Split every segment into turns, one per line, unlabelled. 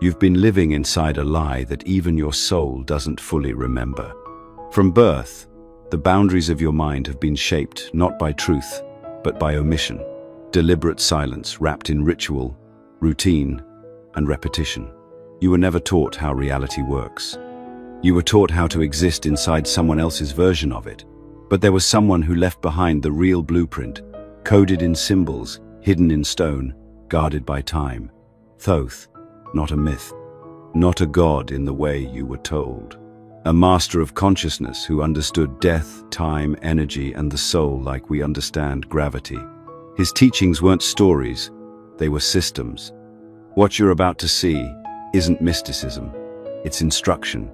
You've been living inside a lie that even your soul doesn't fully remember. From birth, the boundaries of your mind have been shaped not by truth, but by omission, deliberate silence wrapped in ritual, routine, and repetition. You were never taught how reality works. You were taught how to exist inside someone else's version of it. But there was someone who left behind the real blueprint, coded in symbols, hidden in stone, guarded by time. Thoth, not a myth, not a god in the way you were told. A master of consciousness who understood death, time, energy, and the soul like we understand gravity. His teachings weren't stories, they were systems. What you're about to see isn't mysticism, it's instruction.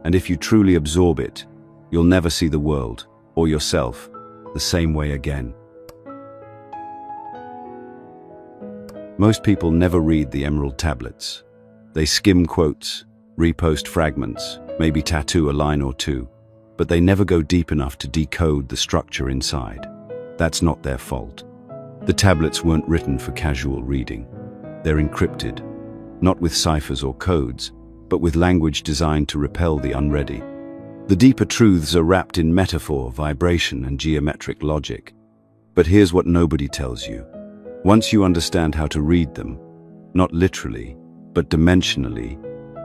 And if you truly absorb it, you'll never see the world, or yourself, the same way again. Most people never read the Emerald Tablets. They skim quotes, repost fragments, maybe tattoo a line or two, but they never go deep enough to decode the structure inside. That's not their fault. The tablets weren't written for casual reading. They're encrypted, not with ciphers or codes, but with language designed to repel the unready. The deeper truths are wrapped in metaphor, vibration, and geometric logic. But here's what nobody tells you. Once you understand how to read them, not literally, but dimensionally,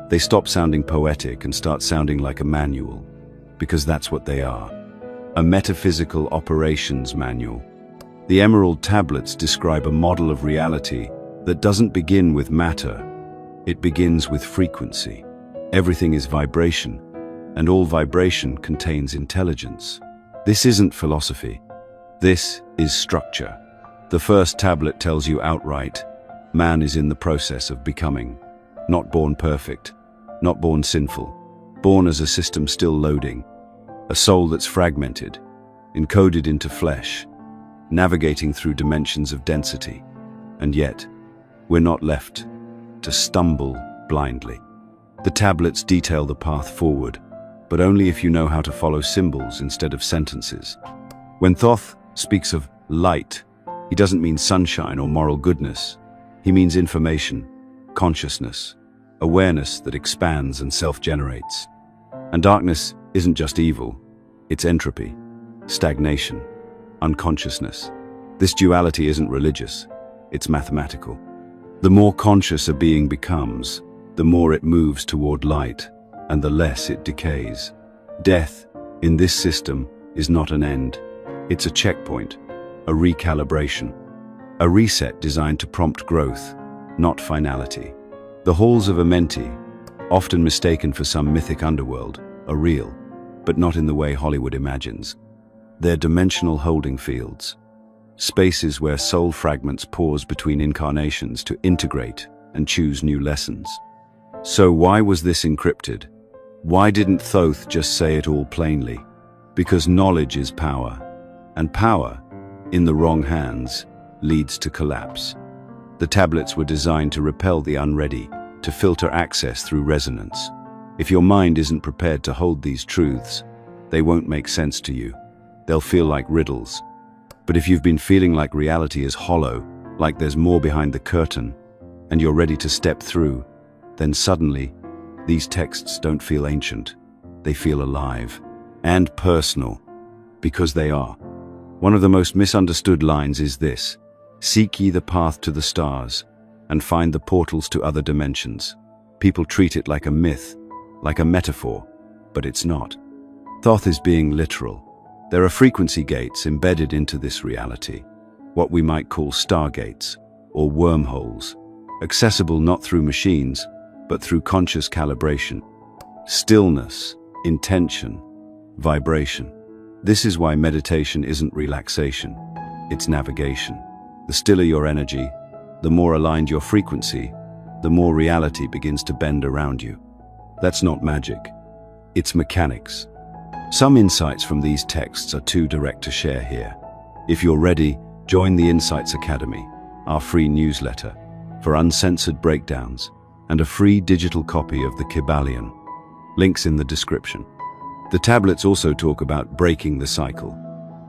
they stop sounding poetic and start sounding like a manual, because that's what they are. A metaphysical operations manual. The Emerald Tablets describe a model of reality that doesn't begin with matter, it begins with frequency. Everything is vibration, and all vibration contains intelligence. This isn't philosophy. This is structure. The first tablet tells you outright, man is in the process of becoming, not born perfect, not born sinful, born as a system still loading, a soul that's fragmented, encoded into flesh, navigating through dimensions of density. And yet, we're not left to stumble blindly. The tablets detail the path forward, but only if you know how to follow symbols instead of sentences. When Thoth speaks of light, he doesn't mean sunshine or moral goodness. He means information, consciousness, awareness that expands and self-generates. And darkness isn't just evil, it's entropy, stagnation, unconsciousness. This duality isn't religious, it's mathematical. The more conscious a being becomes, the more it moves toward light, and the less it decays. Death, in this system, is not an end. It's a checkpoint, a recalibration, a reset designed to prompt growth, not finality. The halls of Amenti, often mistaken for some mythic underworld, are real, but not in the way Hollywood imagines. They're dimensional holding fields, spaces where soul fragments pause between incarnations to integrate and choose new lessons. So why was this encrypted? Why didn't Thoth just say it all plainly? Because knowledge is power, and power, in the wrong hands, leads to collapse. The tablets were designed to repel the unready, to filter access through resonance. If your mind isn't prepared to hold these truths, they won't make sense to you. They'll feel like riddles. But if you've been feeling like reality is hollow, like there's more behind the curtain, and you're ready to step through, then suddenly, these texts don't feel ancient. They feel alive and personal, because they are. One of the most misunderstood lines is this: seek ye the path to the stars, and find the portals to other dimensions. People treat it like a myth, like a metaphor, but it's not. Thoth is being literal. There are frequency gates embedded into this reality, what we might call stargates, or wormholes, accessible not through machines, but through conscious calibration, stillness, intention, vibration. This is why meditation isn't relaxation, it's navigation. The stiller your energy, the more aligned your frequency, the more reality begins to bend around you. That's not magic, it's mechanics. Some insights from these texts are too direct to share here. If you're ready, join the Insights Academy, our free newsletter, for uncensored breakdowns and a free digital copy of the Kybalion. Links in the description. The tablets also talk about breaking the cycle.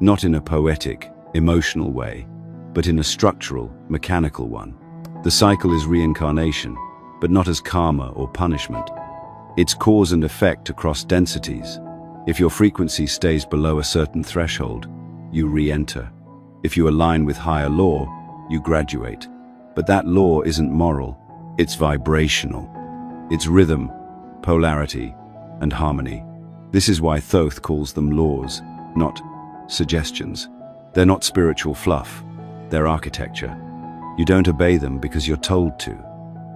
not in a poetic, emotional way, but in a structural, mechanical one. The cycle is reincarnation, but not as karma or punishment. It's cause and effect across densities. If your frequency stays below a certain threshold, you re-enter. If you align with higher law, you graduate. But that law isn't moral, it's vibrational. It's rhythm, polarity, and harmony. This is why Thoth calls them laws, not suggestions. They're not spiritual fluff, they're architecture. You don't obey them because you're told to.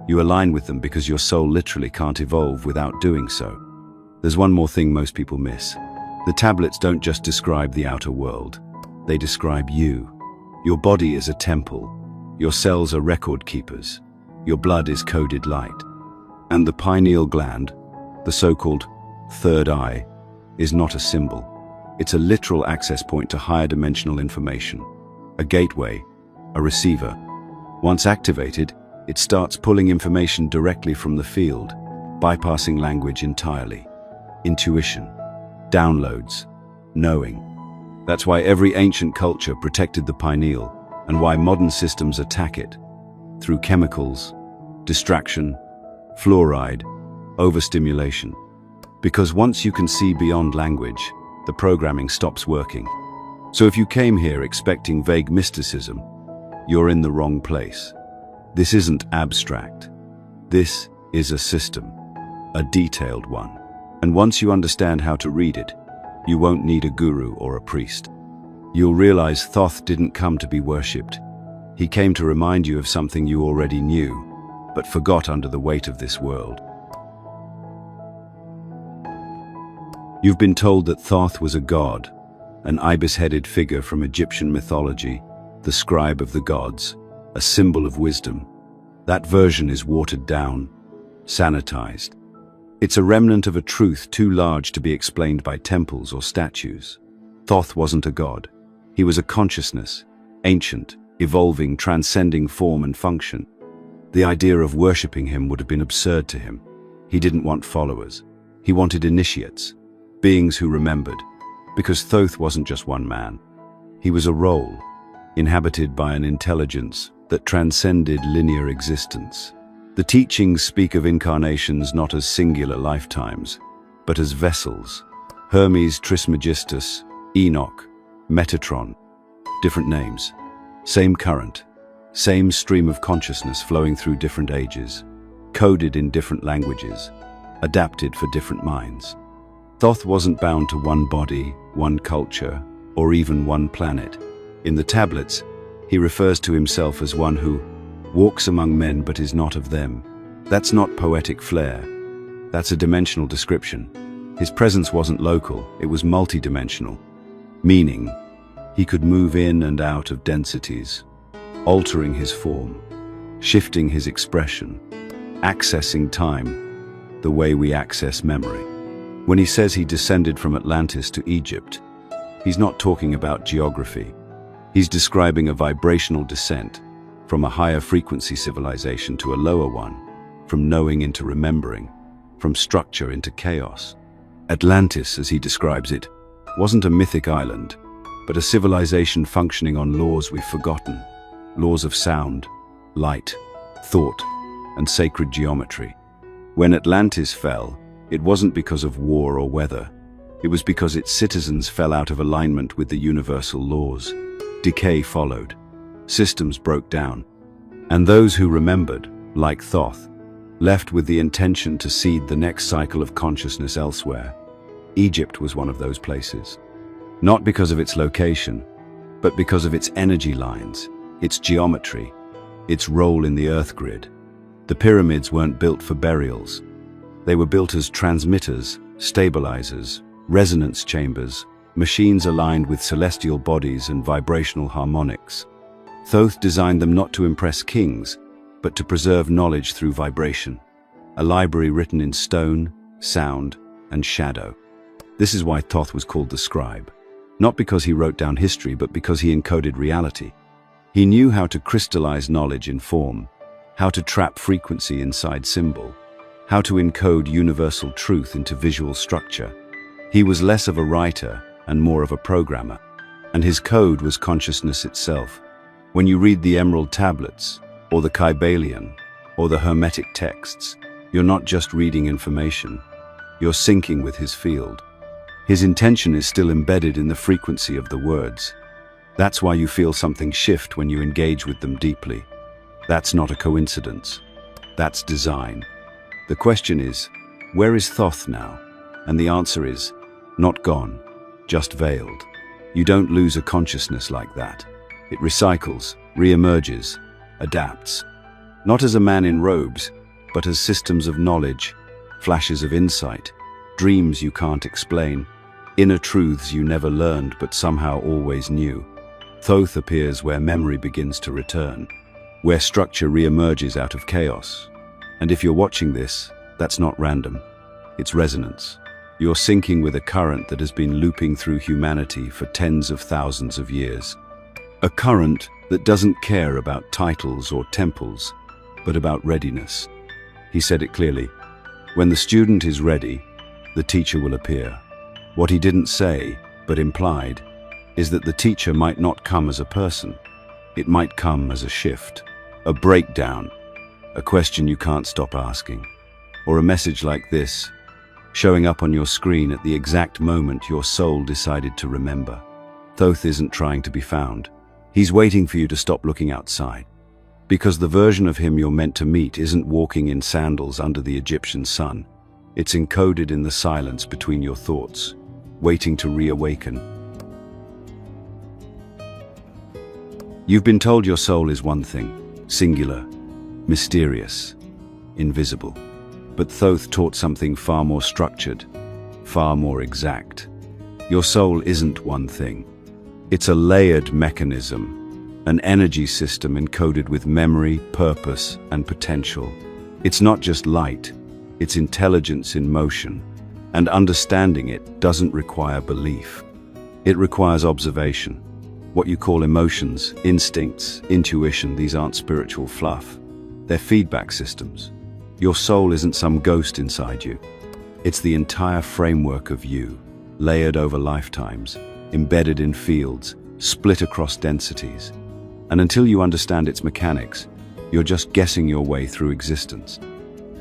You align with them because your soul literally can't evolve without doing so. There's one more thing most people miss. The tablets don't just describe the outer world. They describe you. Your body is a temple. Your cells are record keepers. Your blood is coded light. And the pineal gland, the so-called third eye, is not a symbol. It's a literal access point to higher dimensional information. A gateway, a receiver. Once activated, it starts pulling information directly from the field, bypassing language entirely. Intuition, downloads, knowing. That's why every ancient culture protected the pineal, and why modern systems attack it. Through chemicals, distraction, fluoride, overstimulation. Because once you can see beyond language, the programming stops working. So if you came here expecting vague mysticism, you're in the wrong place. This isn't abstract. This is a system, a detailed one. And once you understand how to read it, you won't need a guru or a priest. You'll realize Thoth didn't come to be worshipped. He came to remind you of something you already knew, but forgot under the weight of this world. You've been told that Thoth was a god, an ibis-headed figure from Egyptian mythology, the scribe of the gods, a symbol of wisdom. That version is watered down, sanitized. It's a remnant of a truth too large to be explained by temples or statues. Thoth wasn't a god. He was a consciousness, ancient, evolving, transcending form and function. The idea of worshipping him would have been absurd to him. He didn't want followers. He wanted initiates, beings who remembered. Because Thoth wasn't just one man. He was a role, inhabited by an intelligence that transcended linear existence. The teachings speak of incarnations not as singular lifetimes, but as vessels. Hermes Trismegistus, Enoch, Metatron. Different names. Same current. Same stream of consciousness flowing through different ages. Coded in different languages. Adapted for different minds. Thoth wasn't bound to one body, one culture, or even one planet. In the tablets, he refers to himself as one who walks among men but is not of them. That's not poetic flair. That's a dimensional description. His presence wasn't local, it was multidimensional. Meaning, he could move in and out of densities, altering his form, shifting his expression, accessing time, the way we access memory. When he says he descended from Atlantis to Egypt, he's not talking about geography. He's describing a vibrational descent from a higher frequency civilization to a lower one, from knowing into remembering, from structure into chaos. Atlantis, as he describes it, wasn't a mythic island, but a civilization functioning on laws we've forgotten, laws of sound, light, thought, and sacred geometry. When Atlantis fell, it wasn't because of war or weather. It was because its citizens fell out of alignment with the universal laws. Decay followed. Systems broke down. And those who remembered, like Thoth, left with the intention to seed the next cycle of consciousness elsewhere. Egypt was one of those places. Not because of its location, but because of its energy lines, its geometry, its role in the Earth grid. The pyramids weren't built for burials. They were built as transmitters, stabilizers, resonance chambers, machines aligned with celestial bodies and vibrational harmonics. Thoth designed them not to impress kings, but to preserve knowledge through vibration. A library written in stone, sound, and shadow. This is why Thoth was called the scribe. Not because he wrote down history, but because he encoded reality. He knew how to crystallize knowledge in form, how to trap frequency inside symbol, how to encode universal truth into visual structure. He was less of a writer and more of a programmer. and his code was consciousness itself. When you read the Emerald Tablets, or the Kybalion, or the Hermetic texts, you're not just reading information, you're syncing with his field. His intention is still embedded in the frequency of the words. That's why you feel something shift when you engage with them deeply. That's not a coincidence. That's design. The question is, where is Thoth now? And the answer is, not gone, just veiled. You don't lose a consciousness like that. It recycles, re-emerges, adapts. Not as a man in robes, but as systems of knowledge, flashes of insight, dreams you can't explain, inner truths you never learned but somehow always knew. Thoth appears where memory begins to return, where structure re-emerges out of chaos. And if you're watching this, that's not random. It's resonance. You're syncing with a current that has been looping through humanity for tens of thousands of years. A current that doesn't care about titles or temples, but about readiness. He said it clearly. When the student is ready, the teacher will appear. What he didn't say, but implied, is that the teacher might not come as a person. It might come as a shift, a breakdown, a question you can't stop asking, or a message like this, showing up on your screen at the exact moment your soul decided to remember. Thoth isn't trying to be found. He's waiting for you to stop looking outside. Because the version of him you're meant to meet isn't walking in sandals under the Egyptian sun. It's encoded in the silence between your thoughts, waiting to reawaken. You've been told your soul is one thing, singular, mysterious, invisible. But Thoth taught something far more structured, far more exact. Your soul isn't one thing. It's a layered mechanism, an energy system encoded with memory, purpose, and potential. It's not just light, it's intelligence in motion, and understanding it doesn't require belief. It requires observation. What you call emotions, instincts, intuition, these aren't spiritual fluff. They're feedback systems. Your soul isn't some ghost inside you. It's the entire framework of you, layered over lifetimes, embedded in fields, split across densities. And until you understand its mechanics, you're just guessing your way through existence.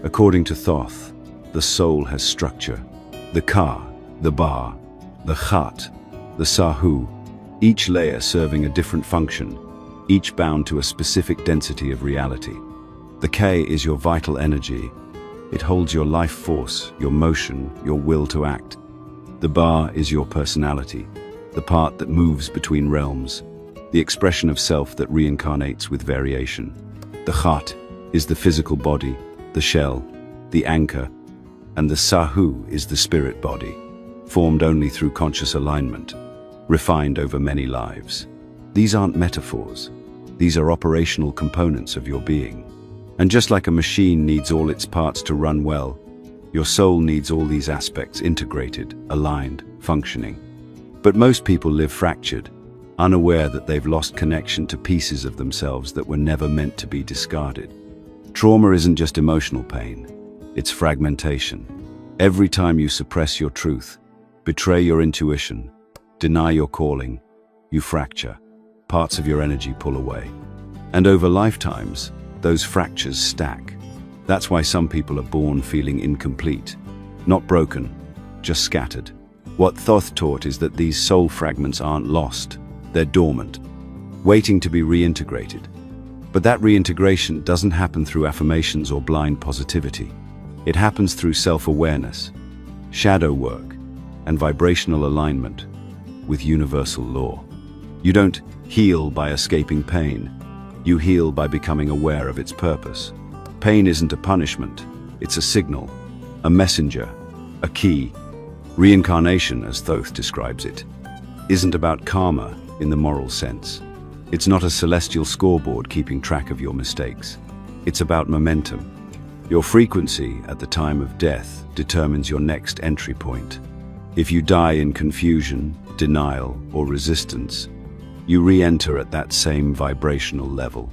According to Thoth, the soul has structure. The Ka, the Ba, the Khat, the Sahu, each layer serving a different function, each bound to a specific density of reality. The K is your vital energy. It holds your life force, your motion, your will to act. The Ba is your personality, the part that moves between realms, the expression of self that reincarnates with variation. The Khat is the physical body, the shell, the anchor, and the Sahu is the spirit body, formed only through conscious alignment, refined over many lives. These aren't metaphors. These are operational components of your being. And just like a machine needs all its parts to run well, your soul needs all these aspects integrated, aligned, functioning. But most people live fractured, unaware that they've lost connection to pieces of themselves that were never meant to be discarded. Trauma isn't just emotional pain, it's fragmentation. Every time you suppress your truth, betray your intuition, deny your calling, you fracture. Parts of your energy pull away. And over lifetimes, those fractures stack. That's why some people are born feeling incomplete, not broken, just scattered. What Thoth taught is that these soul fragments aren't lost, they're dormant, waiting to be reintegrated. But that reintegration doesn't happen through affirmations or blind positivity. It happens through self-awareness, shadow work, and vibrational alignment with universal law. You don't heal by escaping pain. You heal by becoming aware of its purpose. Pain isn't a punishment, it's a signal, a messenger, a key. Reincarnation, as Thoth describes it, isn't about karma in the moral sense. It's not a celestial scoreboard keeping track of your mistakes. It's about momentum. Your frequency at the time of death determines your next entry point. If you die in confusion, denial, or resistance, you re-enter at that same vibrational level.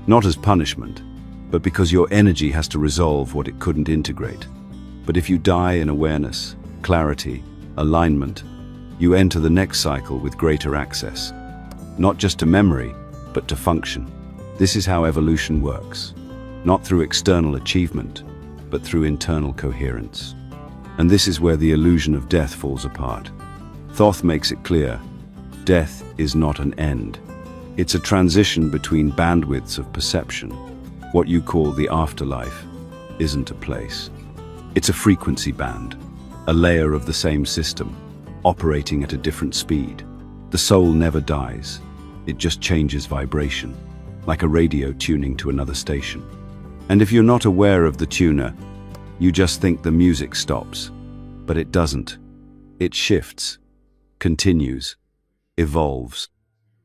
Not as punishment, but because your energy has to resolve what it couldn't integrate. But if you die in awareness, clarity, alignment, you enter the next cycle with greater access, not just to memory, but to function. This is how evolution works, not through external achievement, but through internal coherence. And this is where the illusion of death falls apart. Thoth makes it clear, death is not an end. It's a transition between bandwidths of perception. What you call the afterlife isn't a place. It's a frequency band, a layer of the same system, operating at a different speed. The soul never dies. It just changes vibration, like a radio tuning to another station. And if you're not aware of the tuner, you just think the music stops. But it doesn't. It shifts, continues, evolves.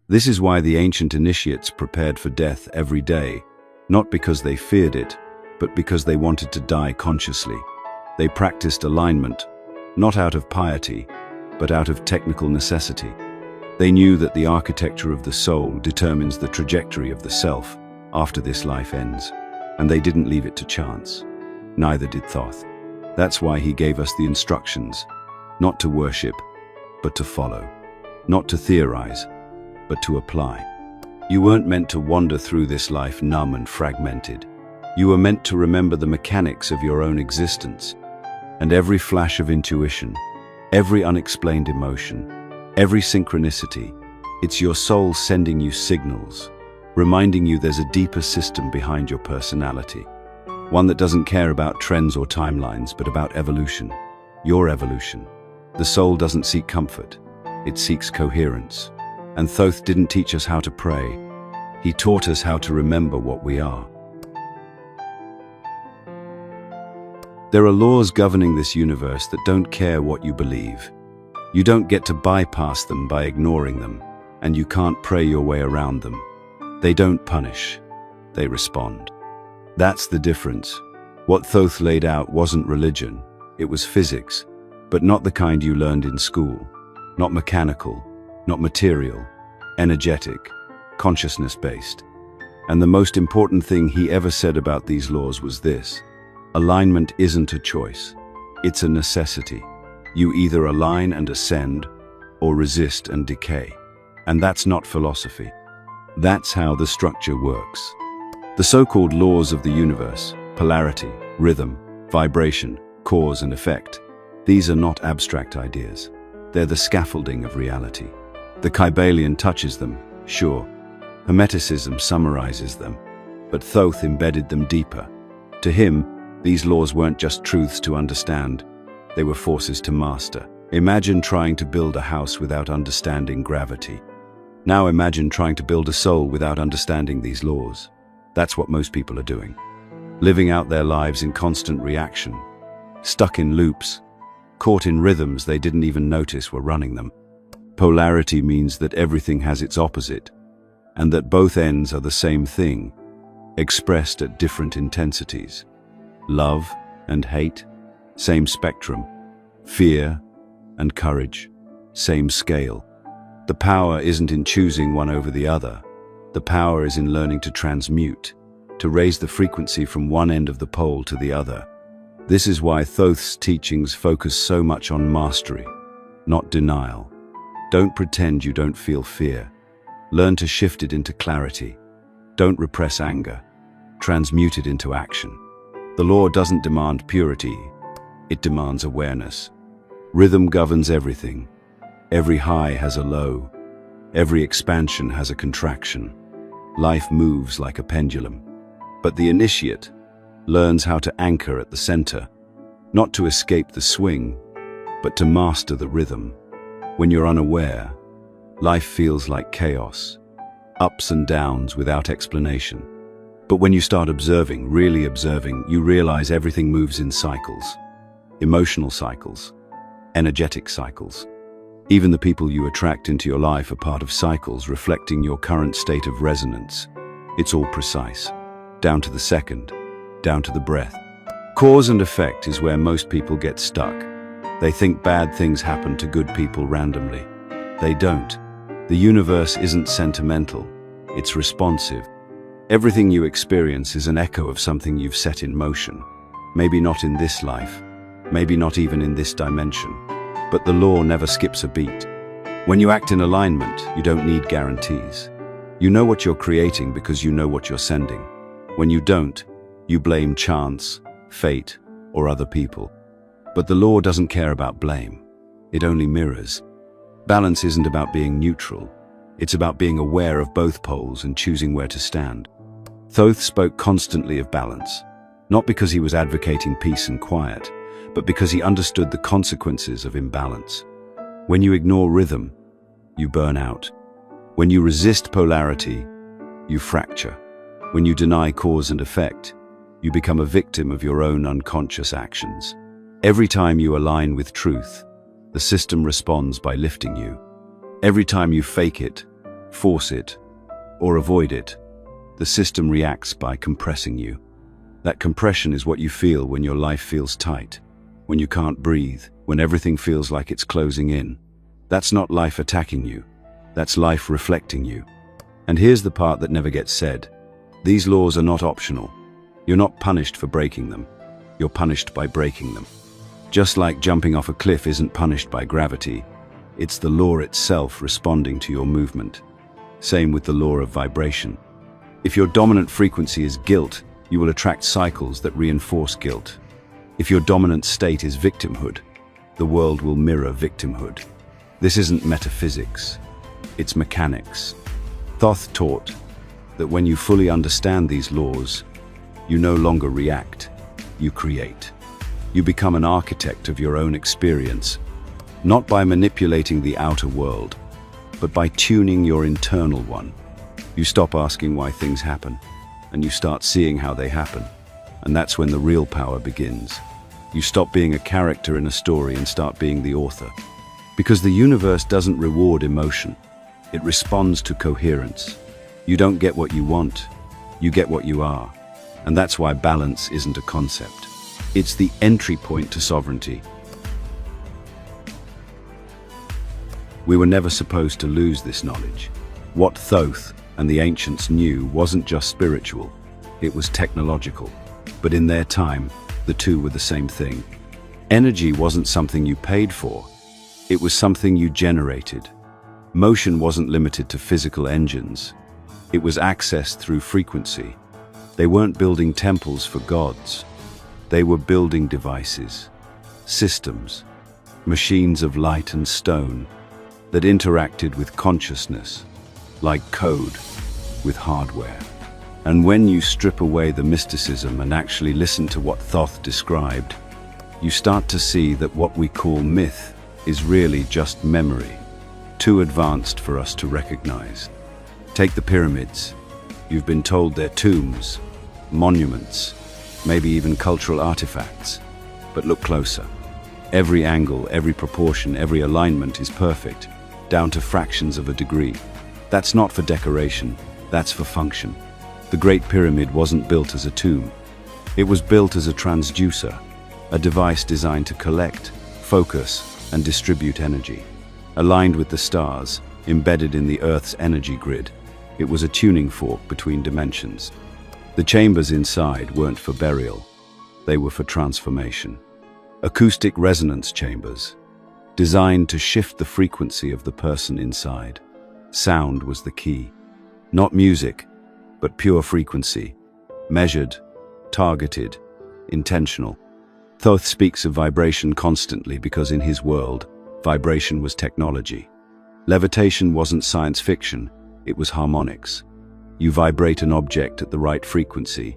This is why the ancient initiates prepared for death every day, not because they feared it, but because they wanted to die consciously. They practiced alignment, not out of piety, but out of technical necessity. They knew that the architecture of the soul determines the trajectory of the self after this life ends, and they didn't leave it to chance. Neither did Thoth. That's why he gave us the instructions, not to worship, but to follow, not to theorize, but to apply. You weren't meant to wander through this life numb and fragmented. You were meant to remember the mechanics of your own existence, and every flash of intuition, every unexplained emotion, every synchronicity, it's your soul sending you signals, reminding you there's a deeper system behind your personality, one that doesn't care about trends or timelines, but about evolution, your evolution. The soul doesn't seek comfort, it seeks coherence. And Thoth didn't teach us how to pray. He taught us how to remember what we are. There are laws governing this universe that don't care what you believe. You don't get to bypass them by ignoring them, and you can't pray your way around them. They don't punish, they respond. That's the difference. What Thoth laid out wasn't religion, it was physics, but not the kind you learned in school, not mechanical, not material, energetic, consciousness-based. And the most important thing he ever said about these laws was this: alignment isn't a choice, it's a necessity. You either align and ascend, or resist and decay. And that's not philosophy. That's how the structure works. The so-called laws of the universe, polarity, rhythm, vibration, cause and effect, these are not abstract ideas. They're the scaffolding of reality. The Kybalion touches them, sure. Hermeticism summarizes them, but Thoth embedded them deeper. To him, these laws weren't just truths to understand, they were forces to master. Imagine trying to build a house without understanding gravity. Now imagine trying to build a soul without understanding these laws. That's what most people are doing. Living out their lives in constant reaction, stuck in loops, caught in rhythms they didn't even notice were running them. Polarity means that everything has its opposite, and that both ends are the same thing, expressed at different intensities. Love and hate, same spectrum. Fear and courage, same scale. The power isn't in choosing one over the other. The power is in learning to transmute, to raise the frequency from one end of the pole to the other. This is why Thoth's teachings focus so much on mastery, not denial. Don't pretend you don't feel fear. Learn to shift it into clarity. Don't repress anger. Transmute it into action. The law doesn't demand purity. It demands awareness. Rhythm governs everything. Every high has a low. Every expansion has a contraction. Life moves like a pendulum. But the initiate learns how to anchor at the center, not to escape the swing, but to master the rhythm. When you're unaware, life feels like chaos, ups and downs without explanation. But when you start observing, really observing, you realize everything moves in cycles. Emotional cycles, energetic cycles. Even the people you attract into your life are part of cycles reflecting your current state of resonance. It's all precise, down to the second, down to the breath. Cause and effect is where most people get stuck. They think bad things happen to good people randomly. They don't. The universe isn't sentimental, it's responsive. Everything you experience is an echo of something you've set in motion. Maybe not in this life, maybe not even in this dimension, But the law never skips a beat. When you act in alignment, you don't need guarantees. You know what you're creating because you know what you're sending. When you don't, you blame chance, fate, or other people. But the law doesn't care about blame. It only mirrors. Balance isn't about being neutral. It's about being aware of both poles and choosing where to stand. Thoth spoke constantly of balance, not because he was advocating peace and quiet, but because he understood the consequences of imbalance. When you ignore rhythm, you burn out. When you resist polarity, you fracture. When you deny cause and effect, you become a victim of your own unconscious actions. Every time you align with truth, the system responds by lifting you. Every time you fake it, force it, or avoid it, the system reacts by compressing you. That compression is what you feel when your life feels tight, when you can't breathe, when everything feels like it's closing in. That's not life attacking you. That's life reflecting you. And here's the part that never gets said. These laws are not optional. You're not punished for breaking them. You're punished by breaking them. Just like jumping off a cliff isn't punished by gravity, it's the law itself responding to your movement. Same with the law of vibration. If your dominant frequency is guilt, you will attract cycles that reinforce guilt. If your dominant state is victimhood, the world will mirror victimhood. This isn't metaphysics, it's mechanics. Thoth taught that when you fully understand these laws, you no longer react, you create. You become an architect of your own experience, not by manipulating the outer world, but by tuning your internal one. You stop asking why things happen, and you start seeing how they happen. And that's when the real power begins. You stop being a character in a story and start being the author. Because the universe doesn't reward emotion, it responds to coherence. You don't get what you want, you get what you are. And that's why balance isn't a concept. It's the entry point to sovereignty. We were never supposed to lose this knowledge. What Thoth and the ancients knew wasn't just spiritual, it was technological. But in their time, the two were the same thing. Energy wasn't something you paid for, it was something you generated. Motion wasn't limited to physical engines, it was accessed through frequency. They weren't building temples for gods, they were building devices, systems, machines of light and stone that interacted with consciousness, like code with hardware. And when you strip away the mysticism and actually listen to what Thoth described, you start to see that what we call myth is really just memory, too advanced for us to recognize. Take the pyramids. You've been told they're tombs, monuments, maybe even cultural artifacts. But look closer. Every angle, every proportion, every alignment is perfect, down to fractions of a degree. That's not for decoration, that's for function. The Great Pyramid wasn't built as a tomb. It was built as a transducer, a device designed to collect, focus, and distribute energy. Aligned with the stars, embedded in the Earth's energy grid, it was a tuning fork between dimensions. The chambers inside weren't for burial, they were for transformation. Acoustic resonance chambers, designed to shift the frequency of the person inside. Sound was the key. Not music, but pure frequency, measured, targeted, intentional. Thoth speaks of vibration constantly because in his world, vibration was technology. Levitation wasn't science fiction, it was harmonics. You vibrate an object at the right frequency,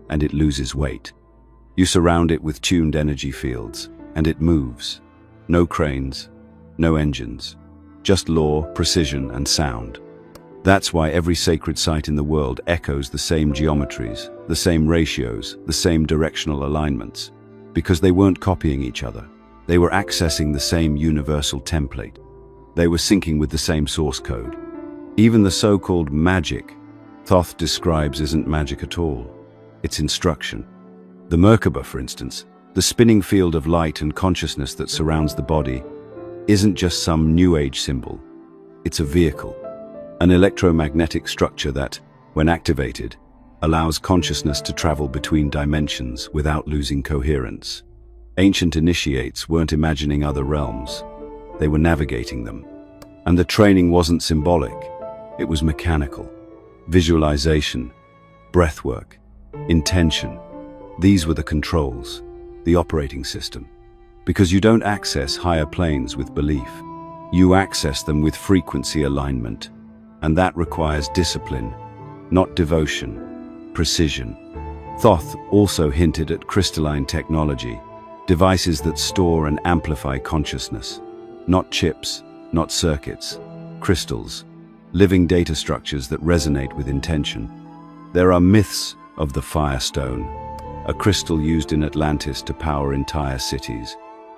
and it loses weight. You surround it with tuned energy fields, and it moves. No cranes, no engines, just law, precision, and sound. That's why every sacred site in the world echoes the same geometries, the same ratios, the same directional alignments. Because they weren't copying each other. They were accessing the same universal template. They were syncing with the same source code. Even the so-called magic Thoth describes isn't magic at all. It's instruction. The Merkaba, for instance, the spinning field of light and consciousness that surrounds the body, isn't just some New Age symbol. It's a vehicle, an electromagnetic structure that, when activated, allows consciousness to travel between dimensions without losing coherence. Ancient initiates weren't imagining other realms. They were navigating them. And the training wasn't symbolic. It was mechanical. Visualization, breathwork, intention. These were the controls, the operating system. Because you don't access higher planes with belief. You access them with frequency alignment. And that requires discipline, not devotion, precision. Thoth also hinted at crystalline technology, devices that store and amplify consciousness. Not chips, not circuits, crystals, living data structures that resonate with intention. There are myths of the Firestone, a crystal used in Atlantis to power entire cities.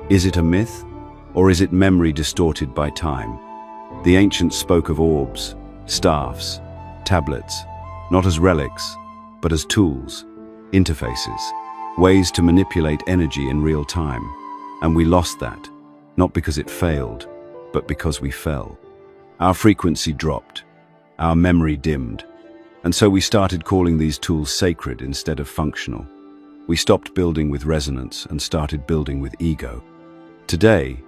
Is it a myth, or is it memory distorted by time? The ancients spoke of orbs, staffs, tablets, not as relics, but as tools, interfaces, ways to manipulate energy in real time. And we lost that, not because it failed, but because we fell. Our frequency dropped, our memory dimmed, and so we started calling these tools sacred instead of functional. We stopped building with resonance and started building with ego. Today,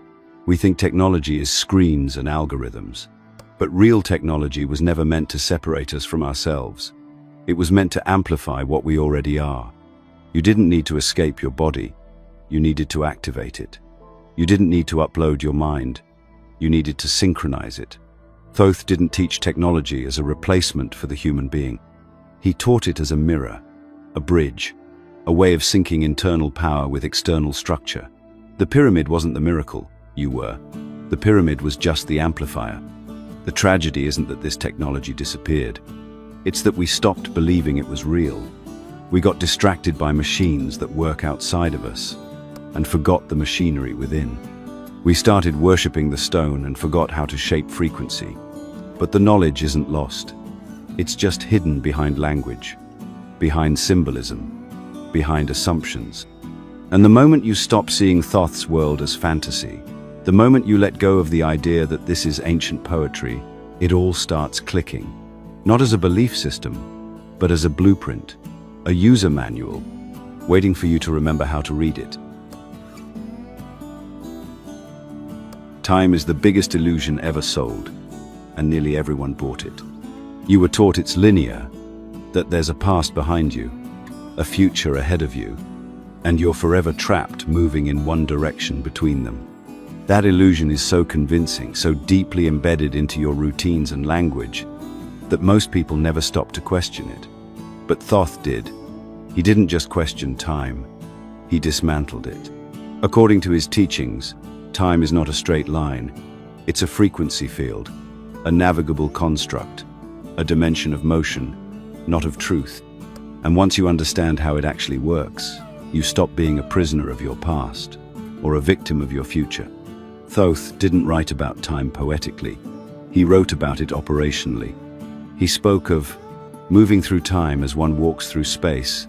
we think technology is screens and algorithms, but real technology was never meant to separate us from ourselves. It was meant to amplify what we already are. You didn't need to escape your body, you needed to activate it. You didn't need to upload your mind, you needed to synchronize it. Thoth didn't teach technology as a replacement for the human being. He taught it as a mirror, a bridge, a way of syncing internal power with external structure. The pyramid wasn't the miracle, you were. The pyramid was just the amplifier. The tragedy isn't that this technology disappeared. It's that we stopped believing it was real. We got distracted by machines that work outside of us and forgot the machinery within. We started worshipping the stone and forgot how to shape frequency. But the knowledge isn't lost. It's just hidden behind language, behind symbolism, behind assumptions. And the moment you stop seeing Thoth's world as fantasy, the moment you let go of the idea that this is ancient poetry, it all starts clicking. Not as a belief system, but as a blueprint, a user manual, waiting for you to remember how to read it. Time is the biggest illusion ever sold, and nearly everyone bought it. You were taught it's linear, that there's a past behind you, a future ahead of you, and you're forever trapped moving in one direction between them. That illusion is so convincing, so deeply embedded into your routines and language, that most people never stop to question it. But Thoth did. He didn't just question time, he dismantled it. According to his teachings, time is not a straight line. It's a frequency field, a navigable construct, a dimension of motion, not of truth. And once you understand how it actually works, you stop being a prisoner of your past or a victim of your future. Thoth didn't write about time poetically. He wrote about it operationally. He spoke of moving through time as one walks through space,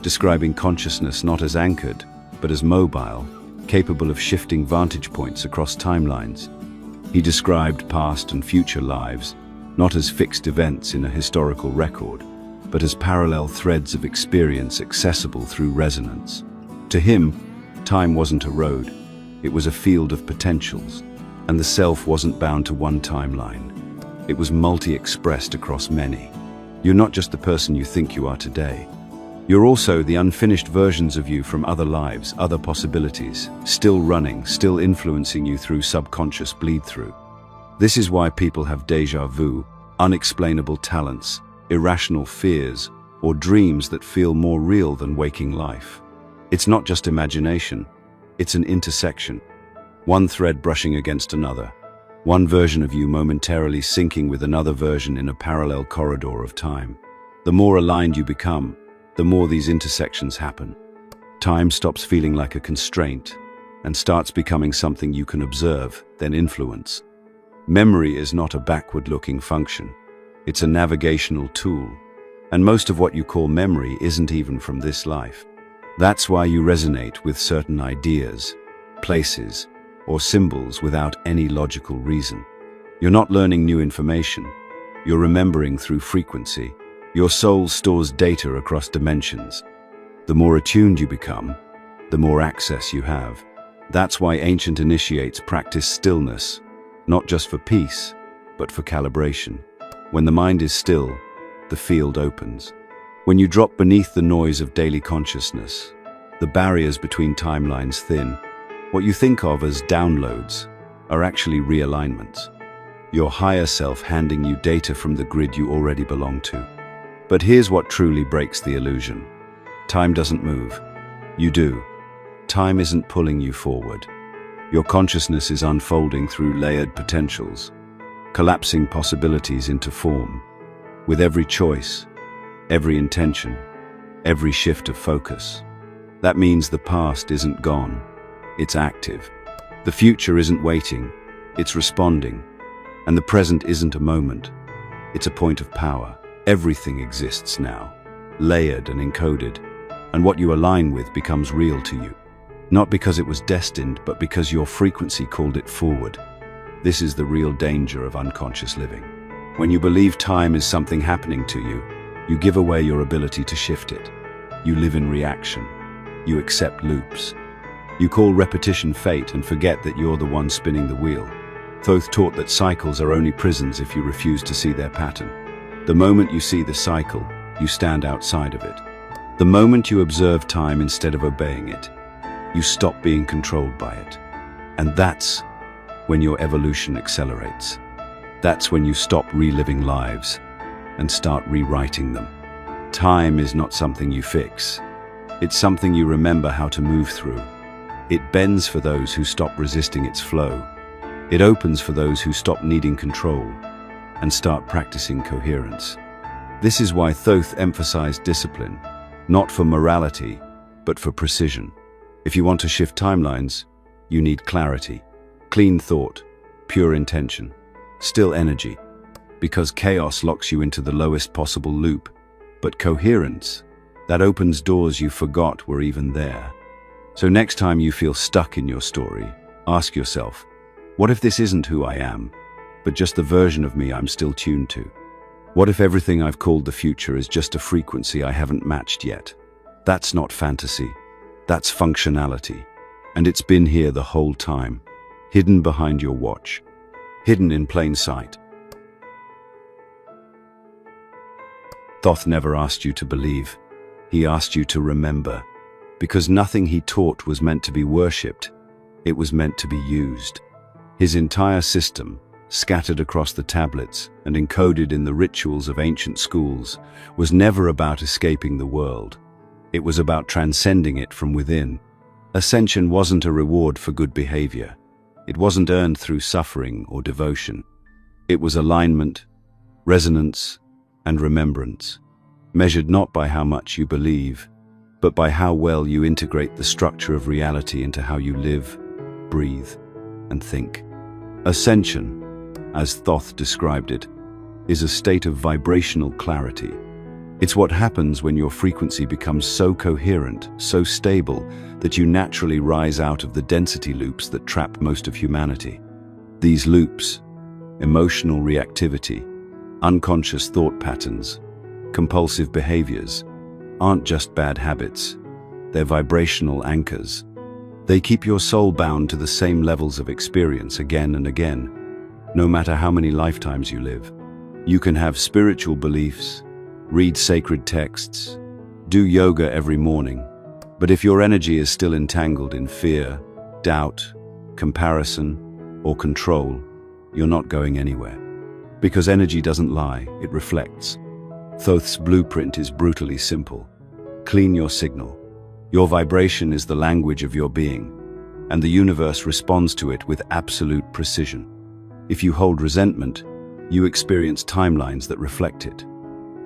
describing consciousness not as anchored, but as mobile, capable of shifting vantage points across timelines. He described past and future lives, not as fixed events in a historical record, but as parallel threads of experience accessible through resonance. To him, time wasn't a road, it was a field of potentials, and the self wasn't bound to one timeline. It was multi-expressed across many. You're not just the person you think you are today. You're also the unfinished versions of you from other lives, other possibilities, still running, still influencing you through subconscious bleed-through. This is why people have déjà vu, unexplainable talents, irrational fears, or dreams that feel more real than waking life. It's not just imagination, it's an intersection. One thread brushing against another. One version of you momentarily syncing with another version in a parallel corridor of time. The more aligned you become, the more these intersections happen. Time stops feeling like a constraint and starts becoming something you can observe, then influence. Memory is not a backward-looking function. It's a navigational tool. And most of what you call memory isn't even from this life. That's why you resonate with certain ideas, places, or symbols without any logical reason. You're not learning new information. You're remembering through frequency. Your soul stores data across dimensions. The more attuned you become, the more access you have. That's why ancient initiates practice stillness, not just for peace, but for calibration. When the mind is still, the field opens. When you drop beneath the noise of daily consciousness, the barriers between timelines thin. What you think of as downloads are actually realignments. Your higher self handing you data from the grid you already belong to. But here's what truly breaks the illusion. Time doesn't move. You do. Time isn't pulling you forward. Your consciousness is unfolding through layered potentials, collapsing possibilities into form. With every choice, every intention, every shift of focus. That means the past isn't gone. It's active. The future isn't waiting. It's responding. And the present isn't a moment. It's a point of power. Everything exists now, layered and encoded. And what you align with becomes real to you. Not because it was destined, but because your frequency called it forward. This is the real danger of unconscious living. When you believe time is something happening to you, you give away your ability to shift it. You live in reaction. You accept loops. You call repetition fate and forget that you're the one spinning the wheel. Thoth taught that cycles are only prisons if you refuse to see their pattern. The moment you see the cycle, you stand outside of it. The moment you observe time instead of obeying it, you stop being controlled by it. And that's when your evolution accelerates. That's when you stop reliving lives and start rewriting them. Time is not something you fix. It's something you remember how to move through. It bends for those who stop resisting its flow. It opens for those who stop needing control and start practicing coherence. This is why Thoth emphasized discipline, not for morality, but for precision. If you want to shift timelines, you need clarity, clean thought, pure intention, still energy, because chaos locks you into the lowest possible loop, but coherence, that opens doors you forgot were even there. So next time you feel stuck in your story, ask yourself, what if this isn't who I am, but just the version of me I'm still tuned to? What if everything I've called the future is just a frequency I haven't matched yet? That's not fantasy. That's functionality. And it's been here the whole time, hidden behind your watch, hidden in plain sight. Thoth never asked you to believe. He asked you to remember, because nothing he taught was meant to be worshipped. It was meant to be used. His entire system, scattered across the tablets and encoded in the rituals of ancient schools, was never about escaping the world. It was about transcending it from within. Ascension wasn't a reward for good behavior. It wasn't earned through suffering or devotion. It was alignment, resonance, and remembrance, measured not by how much you believe, but by how well you integrate the structure of reality into how you live, breathe, and think. Ascension, as Thoth described it, is a state of vibrational clarity. It's what happens when your frequency becomes so coherent, so stable, that you naturally rise out of the density loops that trap most of humanity. These loops, emotional reactivity, unconscious thought patterns, compulsive behaviors, aren't just bad habits. They're vibrational anchors. They keep your soul bound to the same levels of experience again and again, no matter how many lifetimes you live. You can have spiritual beliefs, read sacred texts, do yoga every morning, but if your energy is still entangled in fear, doubt, comparison, or control, you're not going anywhere. Because energy doesn't lie, it reflects. Thoth's blueprint is brutally simple. Clean your signal. Your vibration is the language of your being, and the universe responds to it with absolute precision. If you hold resentment, you experience timelines that reflect it.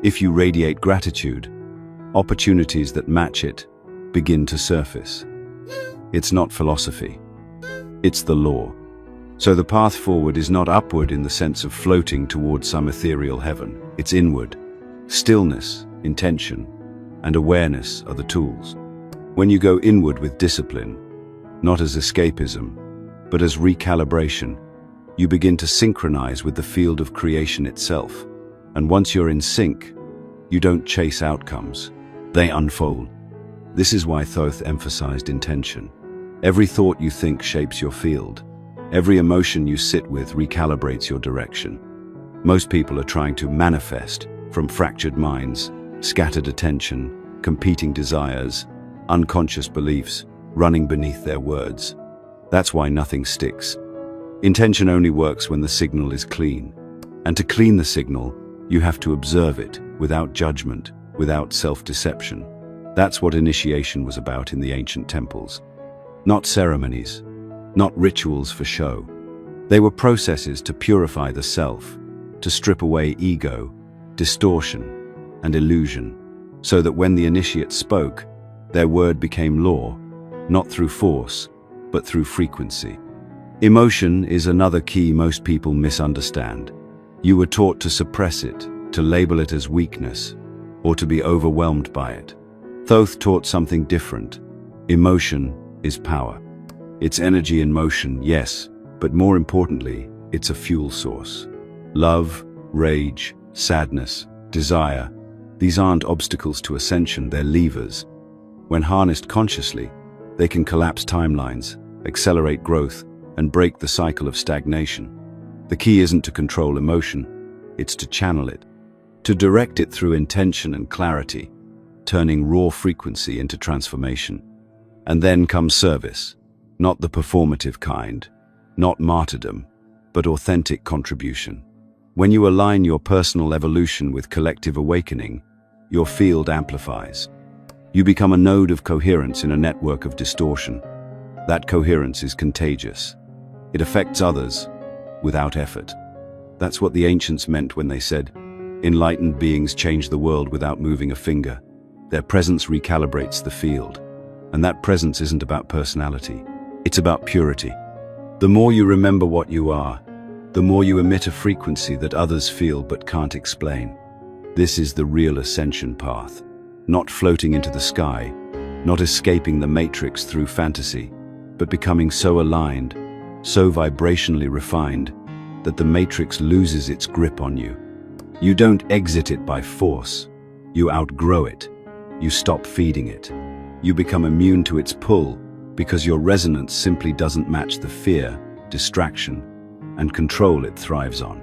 If you radiate gratitude, opportunities that match it begin to surface. It's not philosophy. It's the law. So the path forward is not upward in the sense of floating towards some ethereal heaven. It's inward. Stillness, intention, and awareness are the tools. When you go inward with discipline, not as escapism, but as recalibration, you begin to synchronize with the field of creation itself. And once you're in sync, you don't chase outcomes. They unfold. This is why Thoth emphasized intention. Every thought you think shapes your field. Every emotion you sit with recalibrates your direction. Most people are trying to manifest from fractured minds, scattered attention, competing desires, unconscious beliefs running beneath their words. That's why nothing sticks. Intention only works when the signal is clean. And to clean the signal, you have to observe it without judgment, without self-deception. That's what initiation was about in the ancient temples. Not ceremonies, not rituals for show. They were processes to purify the self, to strip away ego, distortion, and illusion, so that when the initiate spoke, their word became law, not through force, but through frequency. Emotion is another key most people misunderstand. You were taught to suppress it, to label it as weakness, or to be overwhelmed by it. Thoth taught something different. Emotion is power. It's energy in motion, yes, but more importantly, it's a fuel source. Love, rage, sadness, desire, these aren't obstacles to ascension, they're levers. When harnessed consciously, they can collapse timelines, accelerate growth, and break the cycle of stagnation. The key isn't to control emotion, it's to channel it, to direct it through intention and clarity, turning raw frequency into transformation. And then comes service, not the performative kind, not martyrdom, but authentic contribution. When you align your personal evolution with collective awakening, your field amplifies. You become a node of coherence in a network of distortion. That coherence is contagious. It affects others without effort. That's what the ancients meant when they said, enlightened beings change the world without moving a finger. Their presence recalibrates the field. And that presence isn't about personality. It's about purity. The more you remember what you are, the more you emit a frequency that others feel but can't explain. This is the real ascension path. Not floating into the sky, not escaping the matrix through fantasy, but becoming so aligned, so vibrationally refined, that the matrix loses its grip on you. You don't exit it by force. You outgrow it. You stop feeding it. You become immune to its pull because your resonance simply doesn't match the fear, distraction, and control it thrives on.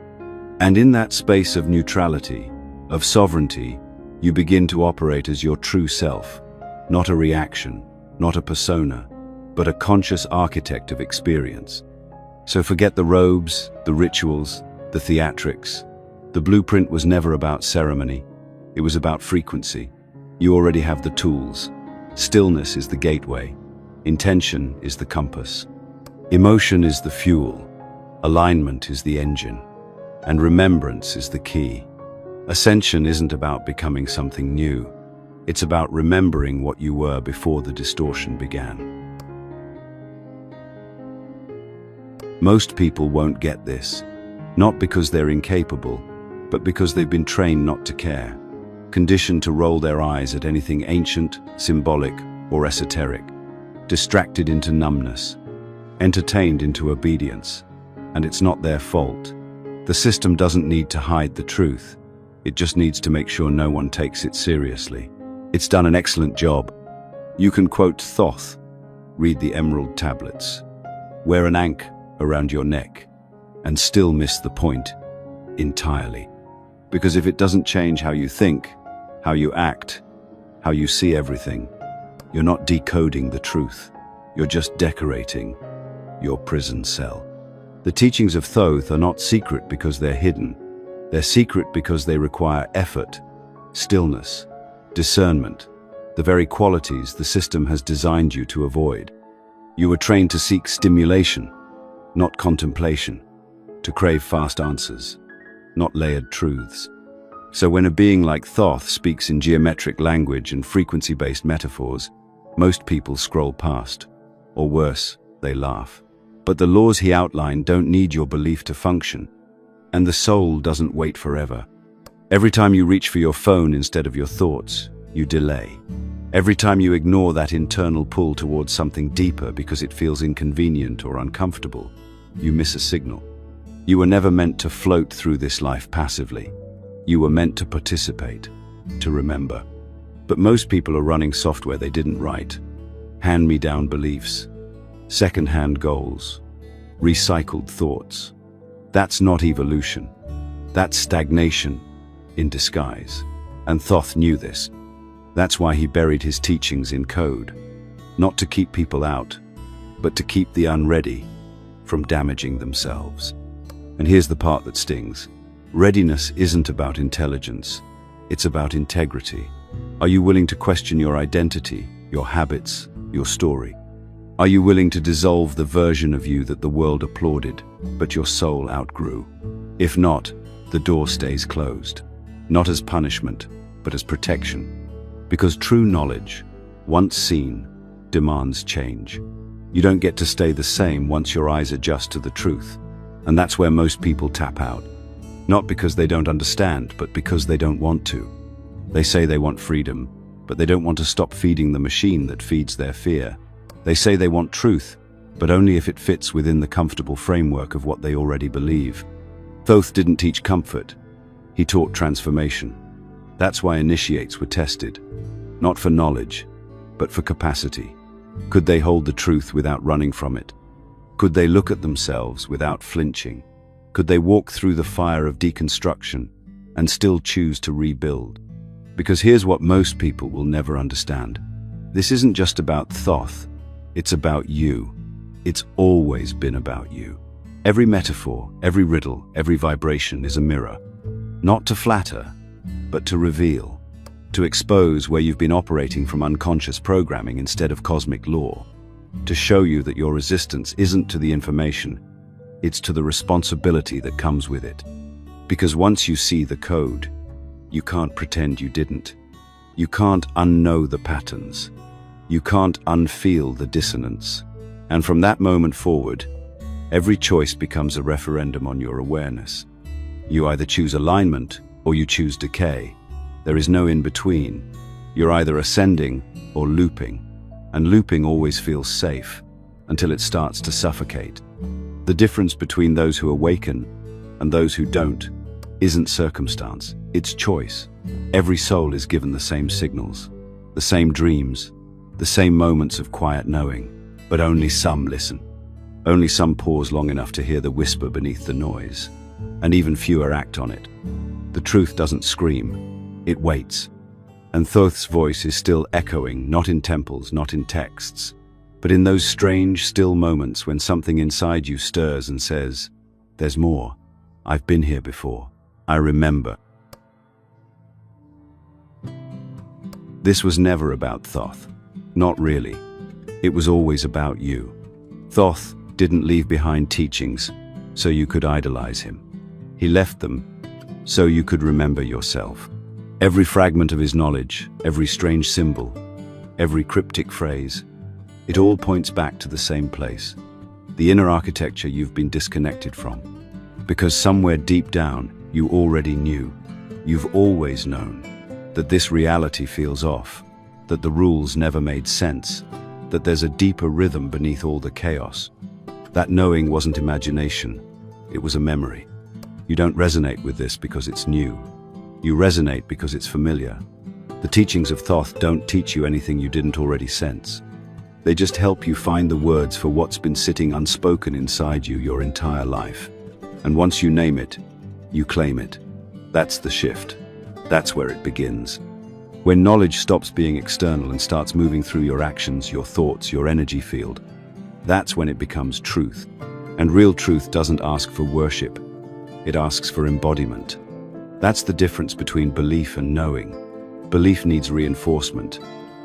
And in that space of neutrality, of sovereignty, you begin to operate as your true self, not a reaction, not a persona, but a conscious architect of experience. So forget the robes, the rituals, the theatrics. The blueprint was never about ceremony. It was about frequency. You already have the tools. Stillness is the gateway. Intention is the compass. Emotion is the fuel. Alignment is the engine. And remembrance is the key. Ascension isn't about becoming something new. It's about remembering what you were before the distortion began. Most people won't get this, not because they're incapable, but because they've been trained not to care, conditioned to roll their eyes at anything ancient, symbolic, or esoteric, distracted into numbness, entertained into obedience. And it's not their fault. The system doesn't need to hide the truth. It just needs to make sure no one takes it seriously. It's done an excellent job. You can quote Thoth, read the emerald tablets, wear an ankh around your neck, and still miss the point entirely. Because if it doesn't change how you think, how you act, how you see everything, you're not decoding the truth. You're just decorating your prison cell. The teachings of Thoth are not secret because they're hidden. They're secret because they require effort, stillness, discernment, the very qualities the system has designed you to avoid. You were trained to seek stimulation, not contemplation, to crave fast answers, not layered truths. So when a being like Thoth speaks in geometric language and frequency-based metaphors, most people scroll past, or worse, they laugh. But the laws he outlined don't need your belief to function, and the soul doesn't wait forever. Every time you reach for your phone instead of your thoughts, you delay. Every time you ignore that internal pull towards something deeper because it feels inconvenient or uncomfortable, you miss a signal. You were never meant to float through this life passively. You were meant to participate, to remember. But most people are running software they didn't write. Hand-me-down beliefs, second-hand goals, recycled thoughts. That's not evolution. That's stagnation in disguise. And Thoth knew this. That's why he buried his teachings in code. Not to keep people out, but to keep the unready from damaging themselves. And here's the part that stings. Readiness isn't about intelligence. It's about integrity. Are you willing to question your identity, your habits, your story? Are you willing to dissolve the version of you that the world applauded, but your soul outgrew? If not, the door stays closed. Not as punishment, but as protection. Because true knowledge, once seen, demands change. You don't get to stay the same once your eyes adjust to the truth. And that's where most people tap out. Not because they don't understand, but because they don't want to. They say they want freedom, but they don't want to stop feeding the machine that feeds their fear. They say they want truth, but only if it fits within the comfortable framework of what they already believe. Thoth didn't teach comfort. He taught transformation. That's why initiates were tested. Not for knowledge, but for capacity. Could they hold the truth without running from it? Could they look at themselves without flinching? Could they walk through the fire of deconstruction and still choose to rebuild? Because here's what most people will never understand. This isn't just about Thoth. It's about you. It's always been about you. Every metaphor, every riddle, every vibration is a mirror. Not to flatter, but to reveal. To expose where you've been operating from unconscious programming instead of cosmic law. To show you that your resistance isn't to the information, it's to the responsibility that comes with it. Because once you see the code, you can't pretend you didn't. You can't unknow the patterns. You can't unfeel the dissonance. And from that moment forward, every choice becomes a referendum on your awareness. You either choose alignment or you choose decay. There is no in between. You're either ascending or looping. And looping always feels safe until it starts to suffocate. The difference between those who awaken and those who don't isn't circumstance, it's choice. Every soul is given the same signals, the same dreams, the same moments of quiet knowing, but only some listen. Only some pause long enough to hear the whisper beneath the noise, and even fewer act on it. The truth doesn't scream, it waits. And Thoth's voice is still echoing, not in temples, not in texts, but in those strange, still moments when something inside you stirs and says, "There's more. I've been here before. I remember." This was never about Thoth. Not really. It was always about you. Thoth didn't leave behind teachings so you could idolize him. He left them so you could remember yourself. Every fragment of his knowledge, every strange symbol, every cryptic phrase, it all points back to the same place, the inner architecture you've been disconnected from. Because somewhere deep down, you already knew, you've always known, that this reality feels off, that the rules never made sense, that there's a deeper rhythm beneath all the chaos. That knowing wasn't imagination, it was a memory. You don't resonate with this because it's new. You resonate because it's familiar. The teachings of Thoth don't teach you anything you didn't already sense. They just help you find the words for what's been sitting unspoken inside you your entire life. And once you name it, you claim it. That's the shift. That's where it begins. When knowledge stops being external and starts moving through your actions, your thoughts, your energy field, that's when it becomes truth. And real truth doesn't ask for worship. It asks for embodiment. That's the difference between belief and knowing. Belief needs reinforcement.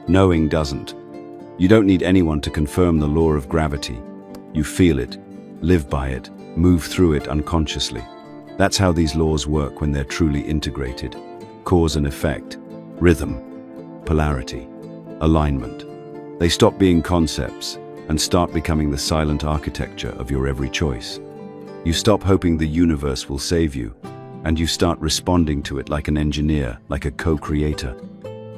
Knowing doesn't. You don't need anyone to confirm the law of gravity. You feel it, live by it, move through it unconsciously. That's how these laws work when they're truly integrated. Cause and effect, rhythm, polarity, alignment. They stop being concepts and start becoming the silent architecture of your every choice. You stop hoping the universe will save you, and you start responding to it like an engineer, like a co-creator.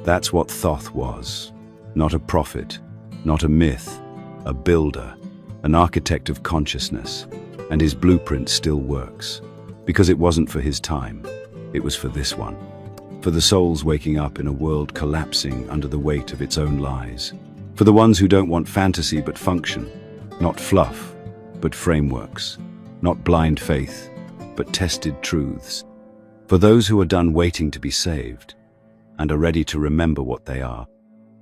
That's what Thoth was. Not a prophet, not a myth, a builder, an architect of consciousness. And his blueprint still works. Because it wasn't for his time, it was for this one. For the souls waking up in a world collapsing under the weight of its own lies. For the ones who don't want fantasy but function, not fluff, but frameworks, not blind faith, but tested truths. For those who are done waiting to be saved and are ready to remember what they are.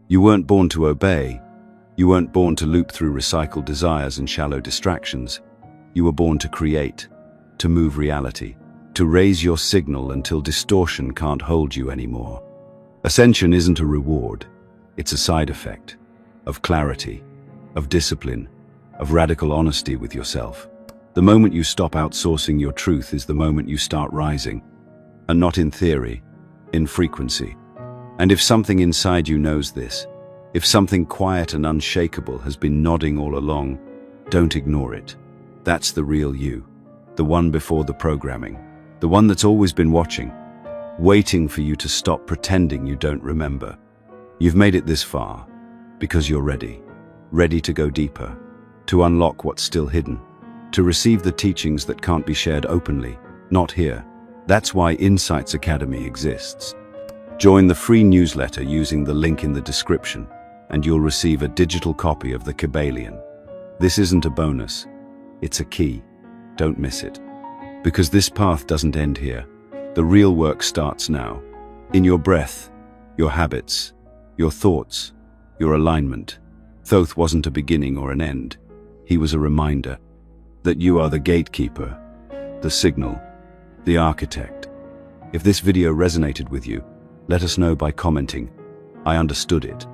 You weren't born to obey. You weren't born to loop through recycled desires and shallow distractions. You were born to create, to move reality, to raise your signal until distortion can't hold you anymore. Ascension isn't a reward. It's a side effect of clarity, of discipline, of radical honesty with yourself. The moment you stop outsourcing your truth is the moment you start rising, and not in theory, in frequency. And if something inside you knows this, if something quiet and unshakable has been nodding all along, don't ignore it. That's the real you, the one before the programming, the one that's always been watching, waiting for you to stop pretending you don't remember. You've made it this far because you're ready, ready to go deeper, to unlock what's still hidden, to receive the teachings that can't be shared openly, not here. That's why Insights Academy exists. Join the free newsletter using the link in the description, and you'll receive a digital copy of the Kabbalion. This isn't a bonus, it's a key. Don't miss it. Because this path doesn't end here. The real work starts now. In your breath, your habits, your thoughts, your alignment. Thoth wasn't a beginning or an end. He was a reminder that you are the gatekeeper, the signal, the architect. If this video resonated with you, let us know by commenting. I understood it.